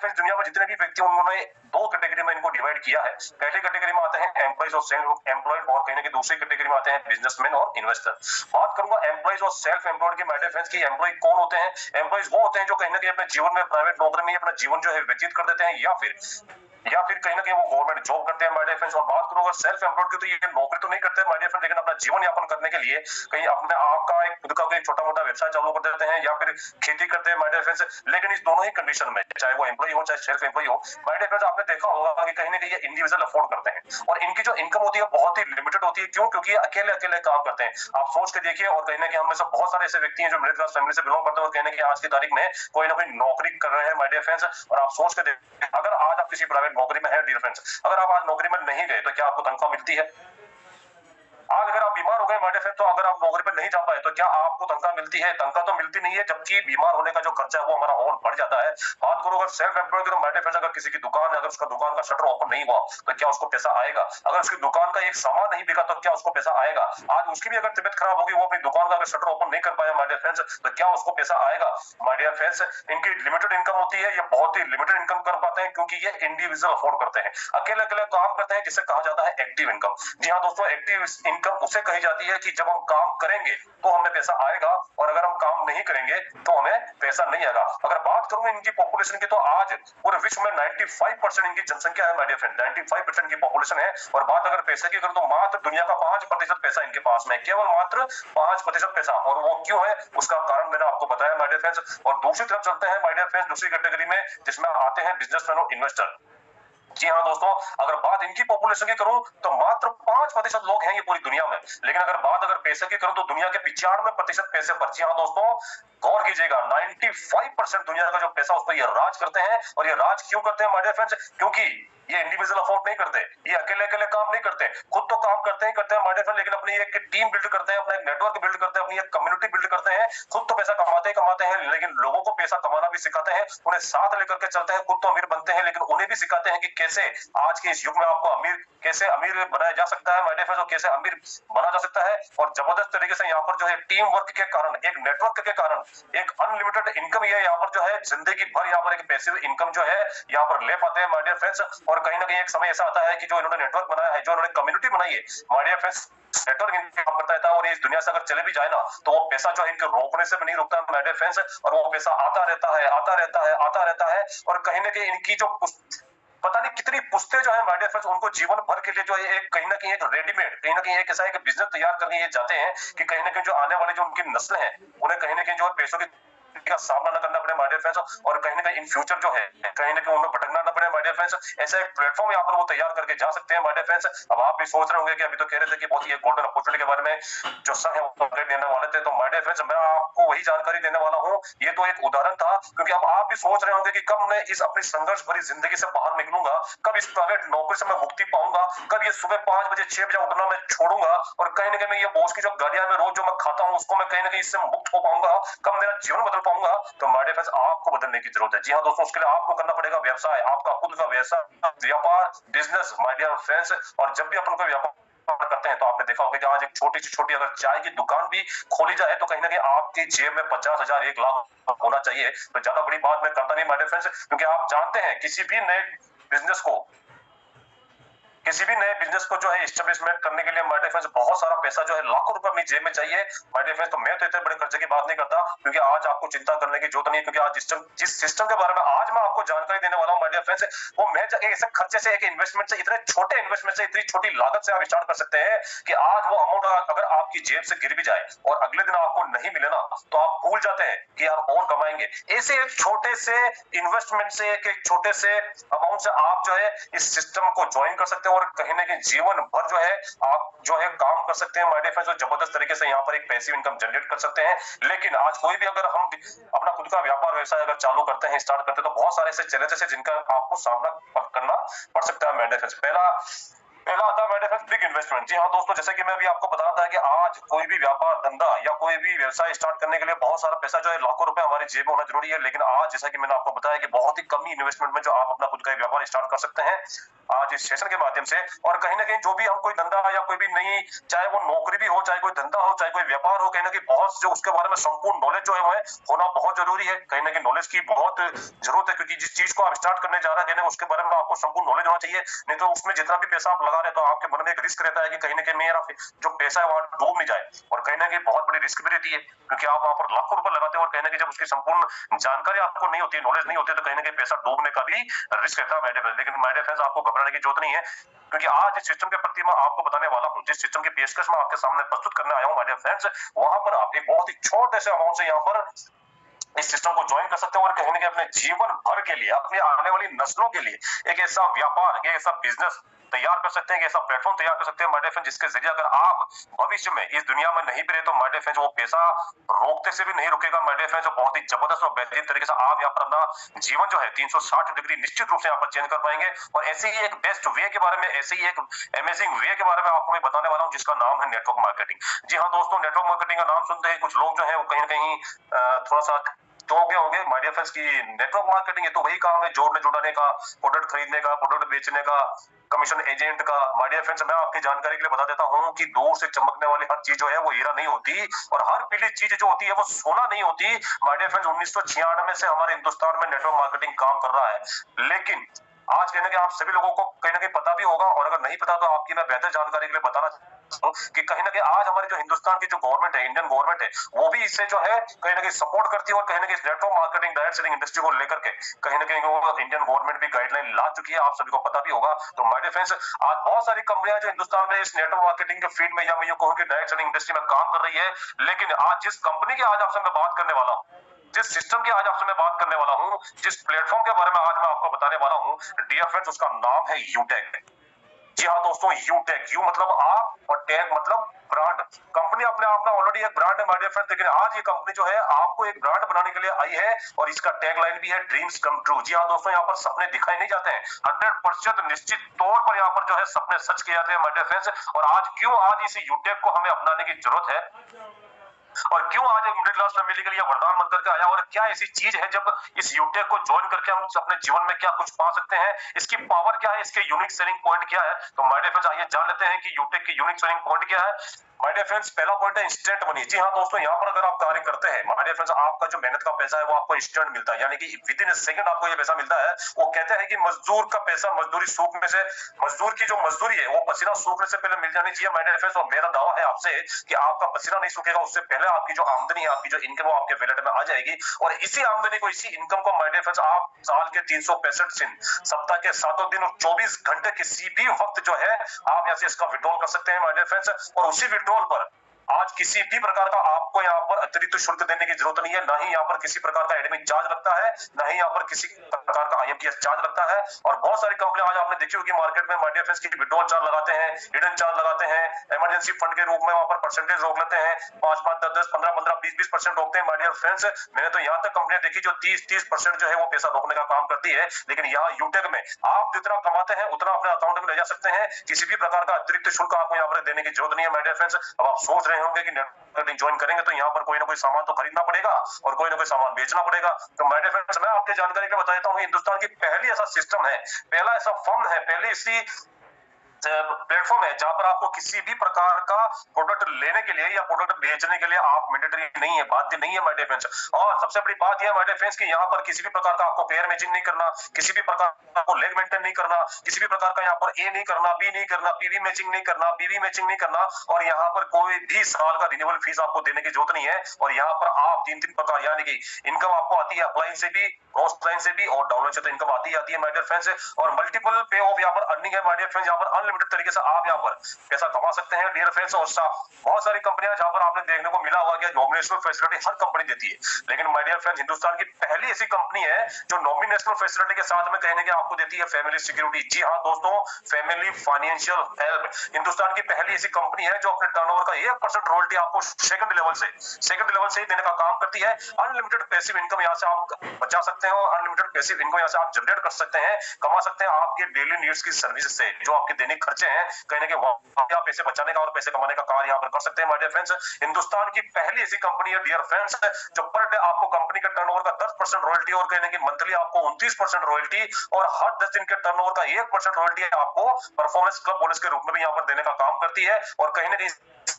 Friends दुनिया में जितने भी व्यक्ति उन्होंने दो कैटेगरी में इनको डिवाइड किया है। पहली कैटेगरी में आते हैं एम्प्लॉइज और सेल्फ एम्प्लॉयड, और कहीं ना कहीं दूसरी कैटेगरी में आते हैं बिजनेसमैन और इन्वेस्टर। बात करूंगा एम्प्लॉइज और सेल्फ एम्प्लॉयड की, माय डियर फ्रेंड्स, की एम्प्लॉय कौन होते हैं? एम्प्लॉइज वो होते हैं जो कहीं ना कहीं अपने जीवन में प्राइवेट नौकरी में अपना जीवन जो है व्यतीत कर देते हैं, या फिर कहीं ना कहीं वो गवर्नमेंट जॉब करते हैं, माय डियर फ्रेंड्स। और बात करूं अगर सेल्फ एम्प्लॉयड की, तो ये नौकरी तो नहीं करते माय डियर फ्रेंड, लेकिन अपना जीवन यापन करने के लिए कहीं अपने आप का एक खुद का कोई छोटा मोटा व्यवसाय चालू कर देते हैं, या फिर खेती करते हैं माय डियर फ्रेंड्स। लेकिन इस दोनों ही कंडीशन में, चाहे वो एम्प्लॉय हो चाहे सेल्फ एम्प्लॉय हो, माय डियर फ्रेंड्स, आपने देखा होगा कि कहीं ना कहीं ये इंडिविजुअल अफोर्ड करते हैं और इनकी जो इनकम होती है बहुत ही लिमिटेड होती है। क्यों? क्योंकि ये अकेले अकेले काम करते हैं। आप सोच के देखिए, और कहीं ना कहीं हम में से बहुत सारे ऐसे व्यक्ति हैं जो मिडिल क्लास फैमिली से बिलोंग करते हैं और कहीं ना कहीं आज की तारीख में कोई ना कोई नौकरी कर रहे हैं माय डियर फ्रेंड्स। और आप सोच के देखिए, अगर आज आप किसी प्राइवेट नौकरी में है डियर फ्रेंड्स, अगर आप आज नौकरी में नहीं गए तो क्या आपको तनख्वाह मिलती है? आज अगर आप बीमार हो गए माय डियर फ्रेंड, तो अगर आप नौकरी पर नहीं जा पाए तो क्या आपको तनख्वाह मिलती है? तनख्वाह तो मिलती नहीं है, जबकि बीमार होने का जो खर्चा है वो हमारा और बढ़ जाता है। बात करो अगर सेल्फ एम्प्लॉयड की, तो माय डियर फ्रेंड्स, अगर किसी की दुकान है, अगर उसका दुकान का शटर ओपन नहीं हुआ तो क्या उसको पैसा आएगा? अगर उसकी दुकान का एक सामान नहीं बिका तो क्या उसको पैसा आएगा? आज उसकी भी अगर तबियत खराब होगी, वो अपनी दुकान का अगर शटर ओपन नहीं कर पाया माय डियर फ्रेंड्स, तो क्या उसको पैसा आएगा? माय डियर फ्रेंड्स, इनकी लिमिटेड इनकम होती है, ये बहुत ही लिमिटेड इनकम कर पाते हैं क्योंकि ये इंडिविजुअल अफोर्ड करते हैं, अकेले अकेले काम करते हैं, जिसे कहा जाता है एक्टिव इनकम। जी हाँ दोस्तों, एक्टिव इनकम उसे कही जाती है कि जब हम काम करेंगे तो हमें पैसा आएगा, और अगर हम काम नहीं करेंगे तो हमें पैसा नहीं आएगा। अगर बात करूं इनकी पॉपुलेशन की, तो आज पूरे विश्व में 95% इनकी जनसंख्या है माय डियर फ्रेंड, 95% की पॉपुलेशन है। और बात अगर पैसे की करूं तो मात्र दुनिया का 5% पैसा इनके पास में, केवल मात्र 5% पैसा। और वो क्यों है उसका कारण मैंने आपको बताया माय डियर फ्रेंड्स। और दूसरी तरफ चलते हैं माय डियर फ्रेंड्स, दूसरी कैटेगरी में, जिसमें आते हैं बिजनेसमैन और इन्वेस्टर। जी हाँ दोस्तों, अगर बात इनकी पॉपुलेशन की करूं तो मात्र 5% लोग हैं ये पूरी दुनिया में। लेकिन अगर बात पैसे की करूं तो दुनिया के 95% पैसे पर। जी हाँ दोस्तों, गौर कीजिएगा, 95% दुनिया का जो पैसा उस पर ये राज करते हैं। और ये राज क्यों करते हैं माय डियर फ्रेंड्स? क्योंकि ये इंडिविजुअल अफोर्ड नहीं करते, ये अकेले अकेले काम नहीं करते, खुद तो काम करते हैं माय डियर फ्रेंड, लेकिन अपनी एक टीम बिल्ड करते हैं, अपना एक नेटवर्क बिल्ड करते हैं, अपनी एक कम्युनिटी बिल्ड करते हैं। खुद तो पैसा कमाते हैं, लेकिन लोगों को पैसा कमाना भी सिखाते हैं, उन्हें साथ लेकर के चलते हैं। खुद तो अमीर बनते हैं, लेकिन उन्हें भी सिखाते हैं कि कैसे आज के इस युग में आपको कैसे अमीर बनाया जा सकता है माय डियर फ्रेंड्स, कैसे अमीर बना जा सकता है। और जबरदस्त तरीके से यहाँ पर जो है टीम वर्क के कारण, एक नेटवर्क के कारण, एक अनलिमिटेड इनकम ये यहाँ पर जो है जिंदगी भर यहाँ पर एक पैसिव इनकम जो है यहाँ पर ले पाते हैं माय डियर फ्रेंड्स। और कहीं ना कहीं एक समय ऐसा आता है कि जो इन्होंने नेटवर्क बनाया है, जो इन्होंने कम्युनिटी बनाई है माय डियर फ्रेंड्स, नेटवर्क इनके काम करता है। और इस दुनिया से अगर चले भी जाए ना, तो वो पैसा जो है इनके रोकने से भी नहीं रुकता माय डियर फ्रेंड्स, और वो पैसा आता रहता है, आता रहता है, आता रहता है। और कहीं ना कहीं इनकी जो पता नहीं कितनी पुश्ते जो है माय डियर फ्रेंड्स, उनको जीवन भर के लिए जो है एक कहीं ना कहीं एक रेडीमेड, कहीं ना कहीं एक ऐसा एक बिजनेस तैयार करके ये जाते हैं कि कहीं ना कहीं जो आने वाले जो उनकी नस्लें हैं, उन्हें कहीं ना कहीं जो है पैसों की का सामना न करना पड़े माय डियर फ्रेंड्स, और कहीं ना कहीं इन फ्यूचर जो है कहीं ना कहीं उन्हें भटकना न पड़े माय डियर फ्रेंड्स। ऐसा एक प्लेटफॉर्म यहाँ पर वो तैयार करके जा सकते हैं माय डियर फ्रेंड्स। अब आप भी सोच रहे होंगे कि अभी तो कह रहे थे कि बहुत ही गोल्डन अपॉर्चुनिटी के बारे में जो सर है वो अपडेट देने वाले थे, तो माय डियर फ्रेंड्स मैं आपको वही जानकारी देने वाला हूँ। ये तो एक उदाहरण था, क्योंकि अब आप भी सोच रहे होंगे कि कब मैं इस अपनी संघर्ष भरी जिंदगी से बाहर निकलूंगा, कब इस प्राइवेट नौकरी से मैं मुक्ति पाऊंगा, कब ये सुबह 5 बजे 6 बजे उठना मैं छोड़ूंगा, और कहीं ना कहीं मैं ये बॉस की जो गालियां में रोज जो मैं खाता हूँ उसको मैं कहीं ना कहीं इससे मुक्त हो पाऊंगा, कब मेरा जीवन बदल पाऊंगा। तो माय डियर फ्रेंड्स, आपको बदलने की जरूरत है। जी हाँ दोस्तों, उसके लिए आपको करना पड़ेगा व्यवसाय, आपका खुद का व्यवसाय, व्यापार, बिजनेस माय डियर फ्रेंड्स। और जब भी अपन को व्यापार करते हैं तो आपने देखा होगा कि आज एक छोटी से छोटी अगर चाय की दुकान भी खोली जाए तो कहीं ना कहीं आपकी जेब में 50,000 1 लाख होना चाहिए। तो ज्यादा बड़ी बात मैं करता नहीं माय डियर फ्रेंड्स, क्योंकि आप जानते हैं किसी भी नए बिजनेस को जो है एस्टेब्लिशमेंट करने के लिए माय डियर फ्रेंड्स बहुत सारा पैसा जो है लाखों रुपए अपनी जेब में चाहिए माय डियर फ्रेंड्स। तो मैं तो इतने बड़े खर्चे की बात नहीं करता, क्योंकि आज आपको चिंता करने की जरूरत नहीं है, क्योंकि आज जिस सिस्टम के बारे में आज मैं आपको जानकारी देने वाला हूं माय डियर फ्रेंड्स, वो मैं ऐसे खर्चे से, एक इन्वेस्टमेंट से, इतने छोटे इन्वेस्टमेंट से, इतनी छोटी लागत से आप स्टार्ट कर सकते हैं कि आज वो अमाउंट अगर आपकी जेब से गिर भी जाए और अगले दिन आपको नहीं मिले ना, तो आप भूल जाते हैं कि यार और कमाएंगे। ऐसे एक छोटे से इन्वेस्टमेंट से, एक छोटे से अमाउंट से आप जो है इस सिस्टम को ज्वाइन कर सकते हैं, और कहीं ना कहीं जीवन भर जो है आप जो है काम कर सकते हैं माय डियर फ्रेंड्स, जबरदस्त तरीके से यहाँ पर एक पैसिव इनकम जनरेट कर सकते हैं। लेकिन आज कोई भी अगर हम अपना खुद का व्यापार व्यवसाय अगर चालू करते हैं, स्टार्ट करते हैं, तो बहुत सारे ऐसे चैलेंजेस है जिनका आपको सामना करना पड़ सकता है माय डियर फ्रेंड्स। पहला आता है my dear friends big investment. जी हाँ दोस्तों, जैसे कि मैं अभी आपको बता रहा था कि आज कोई भी व्यापार धंधा या कोई भी व्यवसाय स्टार्ट करने के लिए बहुत सारा पैसा जो है लाखों रुपए हमारी जेब में होना जरूरी है, लेकिन आज जैसा कि मैंने आपको बताया कि बहुत ही कम इन्वेस्टमेंट में जो आप अपना खुद का व्यापार स्टार्ट कर सकते हैं आज इस सेशन के माध्यम से। और कहीं ना कहीं जो भी हम कोई धंधा या कोई भी नई, चाहे वो नौकरी भी हो, चाहे कोई धंधा हो, चाहे कोई व्यापार हो, कहीं ना कहीं बहुत जो उसके बारे में संपूर्ण नॉलेज जो है वो होना बहुत जरूरी है। कहीं ना कहीं नॉलेज की बहुत जरूरत है, क्योंकि जिस चीज को आप स्टार्ट करने जा रहे हैं उसके बारे में आपको संपूर्ण नॉलेज होना चाहिए। नहीं तो उसमें जितना भी पैसा आप लगा रहे हैं तो आपके मन में एक रिस्क रहता है कि कहीं ना कहीं मेरा जो पैसा है वहां डूब नहीं जाए, और कहीं ना कहीं बहुत बड़ी रिस्क भी रहती है, क्योंकि आप वहां पर लाखों रुपए लगाते हैं और कहीं ना कहीं जब उसकी संपूर्ण जानकारी आपको नहीं होती, नॉलेज नहीं होती, तो कहीं ना कहीं पैसा डूबने का भी रिस्क रहता है मेरे। लेकिन मेरे फ्रेंड्स, आपको घबराने की जरूरत नहीं है, क्योंकि आज इस सिस्टम के प्रति मैं आपको बताने वाला हूं, जिस सिस्टम की पेशकश मैं आपके सामने प्रस्तुत करने आया हूं मेरे फ्रेंड्स, वहां पर आप एक बहुत ही छोटे से अमाउंट से यहाँ पर इस सिस्टम को ज्वाइन कर सकते हैं और कहीं ना कहीं अपने जीवन भर के लिए, अपने आने वाली नस्लों के लिए एक ऐसा व्यापार, एक ऐसा बिजनेस तैयार कर सकते हैं, ऐसा प्लेटफॉर्म तैयार कर सकते हैं माय डियर फ्रेंड, जिसके जरिए अगर आप भविष्य में इस दुनिया में नहीं भी रहे तो माय डियर फ्रेंड वो पैसा रोकते से भी नहीं रुकेगा माय डियर फ्रेंड। बहुत ही जबरदस्त और बेहतरीन तरीके से आप यहाँ पर अपना जीवन जो है 360 डिग्री निश्चित रूप से यहाँ पर चेंज कर पाएंगे। और ऐसे ही एक बेस्ट वे के बारे में, ऐसे ही एक अमेजिंग वे के बारे में आपको मैं बताने वाला हूँ, जिसका नाम है नेटवर्क मार्केटिंग। जी हाँ दोस्तों, नेटवर्क मार्केटिंग का नाम सुनते ही कुछ लोग जो है वो कहीं ना कहीं थोड़ा सा तो हो गए होंगे माय डियर फ्रेंड्स की नेटवर्क मार्केटिंग है तो वही काम है जोड़ने जुड़ाने का, प्रोडक्ट खरीदने का, प्रोडक्ट बेचने का, कमीशन एजेंट का। माय डियर फ्रेंड्स, मैं आपकी जानकारी के लिए बता देता हूं कि दूर से चमकने वाली हर चीज जो है वो हीरा नहीं होती, और हर पीली चीज जो होती है वो सोना नहीं होती। माय डियर फ्रेंड्स, 1996 से हमारे हिंदुस्तान में नेटवर्क मार्केटिंग काम कर रहा है, लेकिन आज कहने के आप सभी लोगों को कहीं ना कहीं पता भी होगा, और अगर नहीं पता तो आपकी मैं बेहतर जानकारी के लिए बताना कि कहीं ना कहीं आज हमारी जो हिंदुस्तान की जो गवर्नमेंट है, इंडियन गवर्नमेंट है, वो भी इससे जो है कहीं ना कहीं सपोर्ट करती है, और कहीं ना कहीं network marketing direct selling industry को लेकर के कहीं ना कहीं वो इंडियन गवर्नमेंट भी गाइडलाइन ला चुकी है, आप सभी को पता भी होगा। तो माय डियर फ्रेंड्स, आज बहुत सारी कंपनियां जो हिंदुस्तान में इस नेटवर्क मार्केटिंग के फील्ड में या मैं यूं कहूं कि डायरेक्ट सेलिंग इंडस्ट्री में काम कर रही है, लेकिन आज जिस कंपनी की आज आपसे मैं बात करने वाला हूं, जिस सिस्टम की आज आपसे मैं बात करने वाला हूं, जिस प्लेटफॉर्म के बारे में आज मैं आपको बताने वाला हूं, डियर फ्रेंड्स, उसका नाम है यूटेक। जी हाँ दोस्तों, यूटेक, यू मतलब आप और टेक मतलब ब्रांड। कंपनी अपने आप में ऑलरेडी एक ब्रांड है माय डियर फ्रेंड्स, लेकिन आज ये कंपनी जो है आपको एक ब्रांड बनाने के लिए आई है, और इसका टैगलाइन भी है ड्रीम्स कम ट्रू। जी हाँ दोस्तों, यहाँ पर सपने दिखाई नहीं जाते हैं, 100% निश्चित तौर पर यहाँ पर जो है सपने सच किए जाते हैं माय डियर फ्रेंड्स। और आज क्यों आज इस यूटेक को हमें अपनाने की जरूरत है, और क्यों आज एक मिडिल क्लास फैमिली के लिए वरदान बनकर के आया, और क्या ऐसी चीज है जब इस यूटेक को ज्वाइन करके हम अपने जीवन में क्या कुछ पा सकते हैं, इसकी पावर क्या है, इसके यूनिक सेलिंग पॉइंट क्या है। तो माय डियर फ्रेंड्स, आइए जान लेते हैं कि यूटेक की यूनिक सेलिंग पॉइंट क्या है। माय डियर फ्रेंड्स, पहला पॉइंट है इंस्टेंट मनी। जी हाँ दोस्तों, यहाँ पर अगर आप कार्य करते हैं माय डियर फ्रेंड्स, आपका जो मेहनत का पैसा है वो आपको इंस्टेंट मिलता है, यानी कि विद इन सेकंड आपको ये पैसा मिलता है। वो कहते हैं कि मजदूर का पैसा मजदूरी सूखने से, मजदूर की जो मजदूरी है वो पसीना सूखने से पहले मिल जानी चाहिए माय डियर फ्रेंड्स। और मेरा दावा है आपसे कि आपका पसीना नहीं सूखेगा उससे पहले आपकी जो आमदनी है, आपकी जो इनकम वो आपके वैलेट में आ जाएगी। और इसी आमदनी को, इसी इनकम को माय डियर फ्रेंड्स, आप साल के 365 दिन, सप्ताह के 7 दिन और 24 घंटे किसी भी वक्त जो है आप यहाँ से इसका विड्रॉल कर सकते हैं माय डियर फ्रेंड्स। और उसी विड्रॉल पर आज किसी भी प्रकार का आपको यहाँ पर अतिरिक्त शुल्क देने की जरूरत नहीं है, ना ही यहाँ पर किसी प्रकार का एडमिन चार्ज लगता है, ना ही यहाँ पर किसी प्रकार का IMPS चार्ज लगता है। और बहुत सारी कंपनियां आज आपने देखी होगी मार्केट में माय डियर फ्रेंड्स की विड्रॉल चार्ज लगाते हैं, हिडन चार्ज लगाते हैं, इमरजेंसी फंड के रूप में वहां पर परसेंटेज रोक लेते हैं, 5-5, 10-10, 15-15, 20-20% रोकते हैं माय डियर फ्रेंड्स। मैंने तो यहाँ तक कंपनियां देखी जो 30-30% जो है वो पैसा रोकने का काम करती है, लेकिन यहाँ यूटेक में आप जितना कमाते हैं उतना अपने अकाउंट में ले जा सकते हैं, किसी भी प्रकार का अतिरिक्त शुल्क आपको यहाँ पर देने की जरूरत नहीं है माय डियर फ्रेंड्स। अब आप सोच रहे होंगे कि नेटवर्किंग ज्वाइन करेंगे तो यहाँ पर कोई ना कोई सामान तो खरीदना पड़ेगा और कोई ना कोई सामान बेचना पड़ेगा। तो माय डियर फ्रेंड्स, मैं आपके जानकारी के लिए बता देता हूँ, हिंदुस्तान की पहली ऐसा सिस्टम है, पहला ऐसा फर्म है, पहली ऐसी प्लेटफॉर्म है जहां पर आपको किसी भी प्रकार का प्रोडक्ट लेने के लिए या प्रोडक्ट बेचने के लिए आप मैंडेटरी नहीं है, बाध्य नहीं है माय डियर फ्रेंड्स। और सबसे बड़ी बात यह है माय डियर फ्रेंड्स कि यहाँ पर किसी भी प्रकार का आपको पेयर मैचिंग नहीं करना, किसी भी प्रकार का आपको लेग मेंटेन नहीं करना, किसी भी प्रकार का यहाँ पर ए नहीं करना, बी नहीं करना, पीवी मैचिंग नहीं करना, पीवी मैचिंग नहीं करना, और यहाँ पर कोई भी साल का रिन्यूअल फीस आपको देने की जरूरत नहीं है। और यहाँ पर आप 3-3 प्रकार यानी कि इनकम आपको आती है अपलाइन से भी, क्रॉस लाइन से भी, और डाउनलाइन से तो इनकम आती है माय डियर फ्रेंड्स। और मल्टीपल पे ऑफ यहाँ पर अर्निंग है माय डियर फ्रेंड्स, यहाँ पर अनलिमिटेड तरीके से आप यहाँ पर पैसा कमा सकते हैं डियर फ्रेंड्स। और बहुत सारी कंपनियां जहां पर आपने देखने को मिला हुआ कि नॉमिनेशनल फैसिलिटी हर कंपनी देती है, लेकिन माय डियर फ्रेंड्स, हिंदुस्तान की पहली ऐसी कंपनी है जो नॉमिनेशनल फैसिलिटी के साथ में कहने के आपको देती है फैमिली सिक्योरिटी। जी हाँ दोस्तों, फैमिली फाइनेंशियल हेल्प। हिंदुस्तान की पहली ऐसी कंपनी है जो अपने टर्नओवर का 1% रॉयल्टी आपको सेकंड लेवल से ही देने का काम करती है। अनलिमिटेड पैसिव इनकम यहाँ से आप बचा सकते हैं, और अनलिमिटेड पैसिव इनकम यहाँ से आप जनरेट कर सकते हैं, कमा सकते हैं आपके डेली नीड्स की सर्विस से, जो आपकी दैनिक दैनिक खर्चे हैं, कहीं ना कहीं वहां पैसे बचाने का और पैसे कमाने का कार्य यहाँ पर कर सकते हैं। माय डियर फ्रेंड्स, हिंदुस्तान की पहली ऐसी कंपनी है डियर फ्रेंड्स, जो पर डे आपको कंपनी के टर्नओवर का 10% रॉयल्टी और कहने की मंथली आपको 29% रॉयल्टी और हर 10 दिन के टर्नओवर का 1% रॉयल्टी आपको परफॉर्मेंस क्लब बोनस के रूप में भी यहाँ पर देने का काम करती है। और कहीं ना कहीं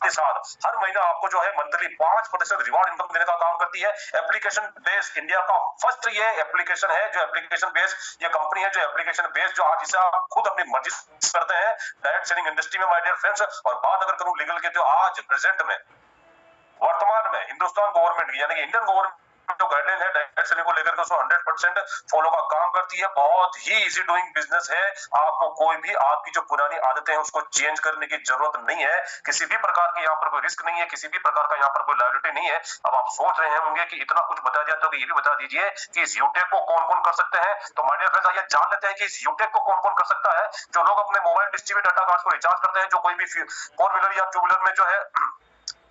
के साथ हर महीना आपको जो है मंथली 5% रिवार्ड इनकम देने का काम करती है। एप्लीकेशन बेस्ड इंडिया का फर्स्ट ये एप्लीकेशन है, जो एप्लीकेशन बेस्ड ये कंपनी है, जो एप्लीकेशन बेस्ड जो आज इसे आप खुद अपनी मर्जी करते हैं डायरेक्ट सेलिंग इंडस्ट्री में माय डियर फ्रेंड्स। और बात अगर करूं लीगल के, जो आज प्रेजेंट में वर्तमान में हिंदुस्तान गवर्नमेंट यानी कि इंडियन गवर्नमेंट जो गाइडलाइन है डायरेक्ट सेलिंग को लेकर के उसको 100% फॉलो का काम करती है। बहुत ही इजी डूइंग बिजनेस है, आपको कोई भी आपकी जो पुरानी आदतें हैं उसको चेंज करने की जरूरत नहीं है। किसी भी प्रकार की यहाँ पर कोई रिस्क नहीं है, किसी भी प्रकार का यहाँ पर कोई लायबिलिटी नहीं है। अब आप सोच रहे होंगे कि इतना कुछ बता दिया तो ये भी बता दीजिए कि इस यूटेक को कौन कौन कर सकते हैं। तो माय डियर फ्रेंड्स, आइए जान लेते हैं कि इस यूटेक को कौन कौन कर सकता है। जो लोग अपने mobile dish TV data card को रिचार्ज करते हैं, जो कोई भी 4 व्हीलर या 2 व्हीलर में जो है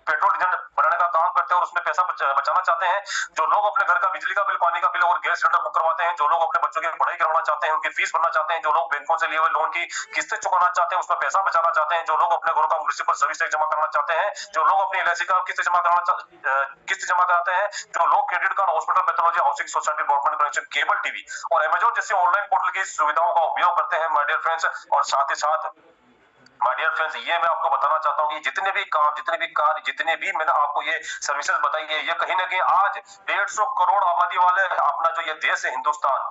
पेट्रोल डीजल भराने का काम करते हैं और उसमें पैसा बचाना चाहते हैं, जो लोग अपने घर का बिजली का बिल, पानी का बिल और गैस सिलेंडर बुक करवाते हैं, जो लोग अपने बच्चों की पढ़ाई करवाना चाहते हैं, उनकी फीस भरना चाहते हैं, जो लोग बैंकों से लिए हुए लोन की किस्तें चुकाना चाहते हैं, उसमें पैसा बचाना चाहते हैं, जो लोग अपने घरों का म्युनिसिपल सर्विस टैक्स जमा कराना चाहते हैं, जो लोग अपनी एलआईसी का किस्त जमा कराते हैं, जो लोग credit card, hospital, pathology, housing society, broadband connection, cable TV और अमेजॉन जैसे ऑनलाइन पोर्टल की सुविधाओं का उपयोग करते हैं माय डियर फ्रेंड्स। और साथ ही साथ माय डियर फ्रेंड्स, ये मैं आपको बताना चाहता हूँ कि जितने भी काम, जितने भी कार्य, जितने भी मैंने आपको ये सर्विसेज बताई है, ये कहीं ना कहीं आज 150 करोड़ आबादी वाले अपना जो ये देश है हिंदुस्तान,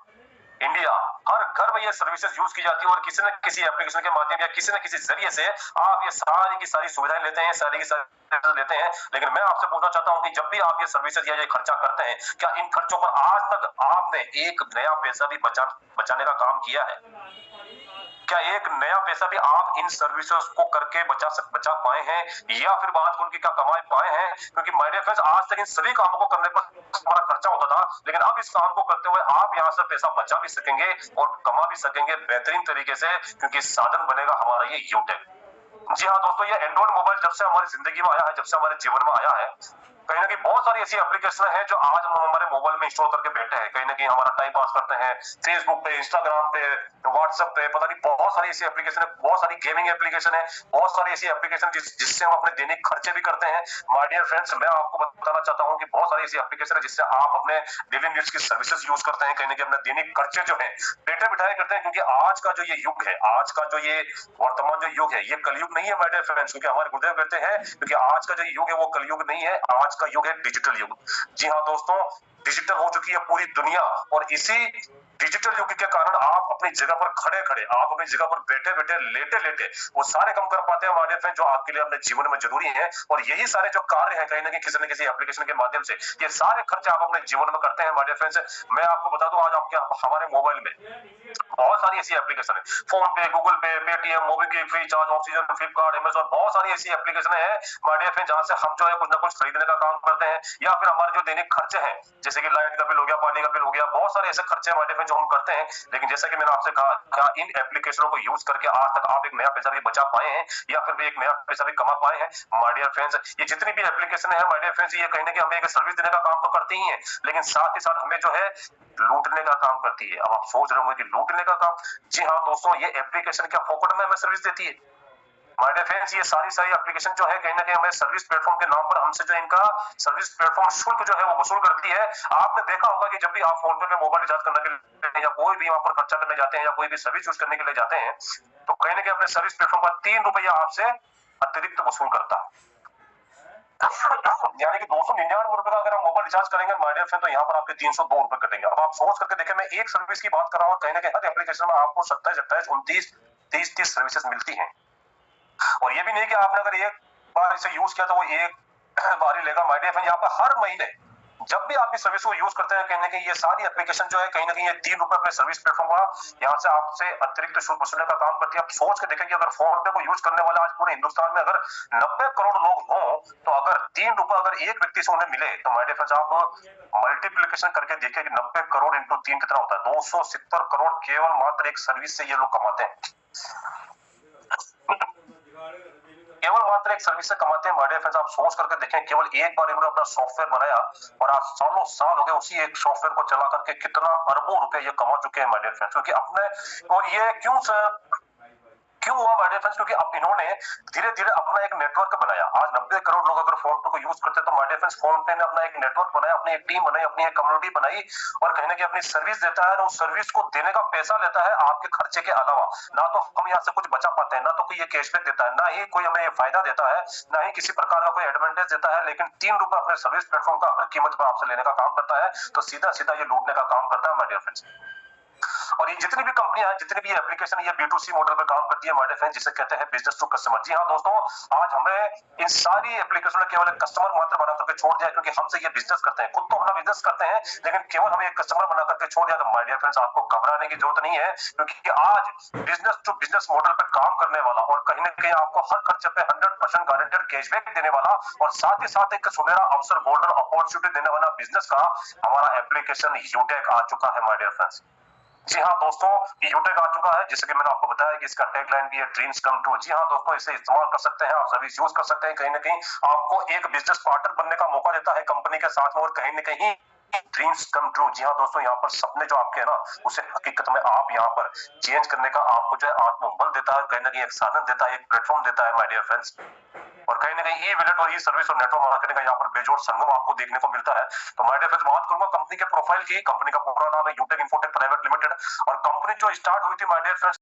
इंडिया, हर घर में ये सर्विसेज यूज की जाती है। और किसी न किसी एप्लीकेशन के माध्यम या किसी न किसी जरिए से आप ये सारी की सारी सुविधाएं लेते हैं, सारी की सारी लेते हैं। लेकिन मैं आपसे पूछना चाहता हूं कि जब भी आप ये सर्विसेज या ये खर्चा करते हैं, क्या इन खर्चों पर आज तक आपने एक नया पैसा भी बचाने का काम किया है? क्या एक नया पैसा भी आप इन सर्विसेज को करके बचा पाए हैं, या फिर बात उनकी क्या कमा पाए हैं? क्योंकि माय डियर फ्रेंड्स, आज तक इन सभी कामों को करने पर हमारा खर्चा होता था, लेकिन अब इस काम को करते हुए आप यहाँ से पैसा बचा भी सकेंगे और कमा भी सकेंगे बेहतरीन तरीके से, क्योंकि साधन बनेगा हमारा ये यूटेक। जी हाँ दोस्तों, ये एंड्रॉइड मोबाइल जब से हमारी जिंदगी में आया है, जब से हमारे जीवन में आया है, कहीं ना कहीं बहुत सारी ऐसी एप्लीकेशन है जो आज हम हमारे मोबाइल में इंस्टॉल करके बैठे हैं, कहीं ना कहीं हमारा टाइम पास करते हैं फेसबुक पे, इंस्टाग्राम पे, व्हाट्सएप पे, पता नहीं बहुत सारी ऐसी एप्लीकेशन है, बहुत सारी गेमिंग एप्लीकेशन है, बहुत सारी ऐसी एप्लीकेशन जिससे हम अपने दैनिक खर्चे भी करते हैं। माय डियर फ्रेंड्स, मैं आपको बताना चाहता हूँ कि बहुत सारी ऐसी एप्लीकेशन है जिससे आप अपने डेली नीड्स की सर्विसेज यूज करते हैं, कहीं ना कहीं अपने दैनिक खर्चे जो है बैठे बिठाए करते हैं। क्योंकि आज का जो ये युग है, आज का जो ये वर्तमान जो युग है, ये कलयुग नहीं है माय डियर फ्रेंड्स, क्योंकि हमारे गुरुदेव कहते हैं, क्योंकि आज का जो युग है वो कलयुग नहीं है, आज का युग है डिजिटल युग। जी हाँ दोस्तों, डिजिटल हो चुकी है पूरी दुनिया, और इसी डिजिटल युग के कारण आप अपनी जगह पर खड़े खड़े, आप अपनी जगह पर बैठे बैठे, लेटे लेटे वो सारे काम कर पाते हैं हमारे फ्रेंड, जो आपके लिए अपने जीवन में जरूरी है। और यही सारे जो कार्य हैं कहीं ना कहीं किसी न किसी एप्लीकेशन के माध्यम से ये सारे खर्चे आप अपने जीवन में करते हैं हमारे फ्रेंड्स। मैं आपको बता दूं, आज आपके हमारे मोबाइल में बहुत सारी ऐसी एप्लीकेशन है, फोन पे, गूगल पे, Paytm, MobiKwik, free charge, oxygen, Flipkart, Amazon, बहुत सारी ऐसी एप्लीकेशन है माय डियर फ्रेंड, जहां से हम जो है कुछ ना कुछ खरीदने का काम करते हैं, या फिर हमारे जो दैनिक खर्चे हैं जैसे कि लाइट का बिल हो गया, पानी का बिल हो गया, बहुत सारे ऐसे खर्चे माय डियर फ्रेंड जो हम करते हैं। लेकिन जैसा कि मैंने आपसे कहा, क्या इन एप्लीकेशनों को यूज करके आज तक आप एक नया पैसा भी बचा पाए हैं, या फिर भी एक नया पैसा भी कमा पाए हैं? माय डियर फ्रेंड्स, ये जितनी भी एप्लीकेशन है माय डियर फ्रेंड्स, ये कहीं ना कहीं हमें एक सर्विस देने का काम तो करती ही है, लेकिन साथ ही साथ हमें जो है लूटने का काम करती है। अब आप सोच रहे होंगे कि लूटने का काम, जी हाँ दोस्तों, ये एप्लीकेशन क्या फोकट में हमें सर्विस देती है? माय डियर फ्रेंड्स, ये सारी एप्लीकेशन जो है कहीं ना कहीं हमें सर्विस प्लेटफॉर्म के नाम पर हमसे जो इनका सर्विस प्लेटफॉर्म शुल्क जो है वो वसूल करती है। आपने देखा होगा कि जब भी आप फोन पे मोबाइल रिचार्ज करने के लिए या कोई भी वहां पर खर्चा करने जाते हैं या कोई भी सर्विस यूज करने के लिए जाते हैं, तो कहीं ना कहीं अपने सर्विस प्लेटफॉर्म का 3 रुपया आपसे अतिरिक्त वसूल करता है। यानी कि 299 रुपए का अगर आप मोबाइल रिचार्ज करेंगे माय डियर फ्रेंड, तो यहाँ पर आपके 302 रुपए कटेंगे। अब आप सोच करके देखें, मैं एक सर्विस की बात कर रहा हूँ, कहीं ना कहीं हर एप्लीकेशन में आपको 27, 28, 29, 30 सर्विसेज मिलती हैं। और ये भी नहीं कि आपने अगर एक बार इसे यूज किया तो वो एक बार ही लेगा माय डियर फ्रेंड, यहाँ पर हर महीने जब भी आप इस सर्विस को यूज करते हैं, कहीं ना कहीं ये सारी एप्लीकेशन जो है कहीं ना कहीं ये 3 रुपए अपने सर्विस प्लेटफॉर्म का यहाँ से आपसे अतिरिक्त शुल्क वसूलने का काम करती है। आप सोच के देखें कि अगर फोन पे को यूज करने वाला आज पूरे हिंदुस्तान में अगर 90 करोड़ लोग हों, तो अगर 3 रुपए अगर एक व्यक्ति से उन्हें मिले, तो माय डियर फ्रेंड्स आप मल्टीप्लीकेशन करके देखिए कि 90 करोड़ इंटू 3 कितना होता है? 270 करोड़ केवल मात्र एक सर्विस से ये लोग कमाते हैं। केवल मात्र एक सर्विस से कमाते हैं माय डियर फ्रेंड्स। आप सोच करके देखें, केवल एक बार इन्होंने अपना सॉफ्टवेयर बनाया और आज सालों साल हो गए उसी एक सॉफ्टवेयर को चला करके कितना अरबों रुपए ये कमा चुके हैं माय डियर फ्रेंड्स। क्योंकि अपने, और ये क्यों सर, क्यों हुआ माय डियर फ्रेंड्स? क्योंकि अब इन्होंने धीरे धीरे अपना एक नेटवर्क बनाया। आज 90 करोड़ लोग अगर फोन पे को यूज करते हैं तो माय डियर फ्रेंड्स फोन पे ने अपना एक नेटवर्क बनाया, अपनी एक टीम बनाई, अपनी एक कम्युनिटी बनाई और कहीं ना कहीं अपनी सर्विस देता है और उस सर्विस को देने का पैसा लेता है आपके खर्चे के अलावा। ना तो हम यहाँ से कुछ बचा पाते हैं, ना तो कोई ये कैशबैक देता है, ना ही कोई हमें फायदा देता है, ना ही किसी प्रकार का कोई एडवांटेज देता है, लेकिन 3 रुपए अपने सर्विस प्लेटफॉर्म का हर कीमत पर आपसे लेने का काम करता है। तो सीधा सीधा ये लूटने का काम करता है माय डियर फ्रेंड्स। और ये जितनी भी कंपनियां हैं, जितनी भी एप्लीकेशन ये B2C मॉडल पे काम करती है माय डियर फ्रेंड्स, जिसे कहते हैं बिजनेस टू कस्टमर। जी हाँ दोस्तों, आज हमें इन सारी एप्लीकेशन में केवल एक कस्टमर मात्र बना करके छोड़ दिया, क्योंकि हमसे ये बिजनेस करते हैं। खुद तो अपना बिजनेस करते हैं, लेकिन केवल हमें एक कस्टमर बना करके छोड़ दिया। तो माय डियर फ्रेंड्स, आपको घबराने की जरूरत नहीं है, क्योंकि आज बिजनेस टू बिजनेस मॉडल पे काम करने वाला और कहीं ना कहीं आपको हर खर्चे पे 100% गारंटेड कैशबैक देने वाला और साथ ही साथ एक सुनहरा अवसर, गोल्डन अपॉर्चुनिटी देने वाला बिजनेस का हमारा एप्लीकेशन यूटेक आ चुका है माय डियर फ्रेंड्स। जी हाँ दोस्तों, यूटेक आ चुका है, जिससे कि मैंने आपको बताया कि इसका टैगलाइन भी है ड्रीम्स कम ट्रू। जी हाँ दोस्तों, इसे इस्तेमाल कर सकते हैं, आप सर्विस यूज कर सकते हैं। कहीं ना कहीं आपको एक बिजनेस पार्टनर बनने का मौका देता है कंपनी के साथ में और कहीं ना कहीं ड्रीम्स कम ट्रू। जी हाँ दोस्तों, यहाँ पर सपने जो आपके हैं ना, उसे हकीकत में आप यहाँ पर चेंज करने का आपको जो है आत्मबल देता है, कहीं ना कहीं एक साधन देता है, एक प्लेटफॉर्म देता है माय डियर फ्रेंड्स। और कहीं ना कहीं ई विलेट और ई सर्विस और नेटवर्क मार्केटिंग का यहाँ पर बेजोड़ संगम आपको देखने को मिलता है। तो माय डियर फ्रेंड्स, बात करूंगा कंपनी के प्रोफाइल की। कंपनी का पूरा नाम है यूटेक इन्फोटेक प्राइवेट लिमिटेड और कंपनी जो स्टार्ट हुई थी माय डियर फ्रेंड्स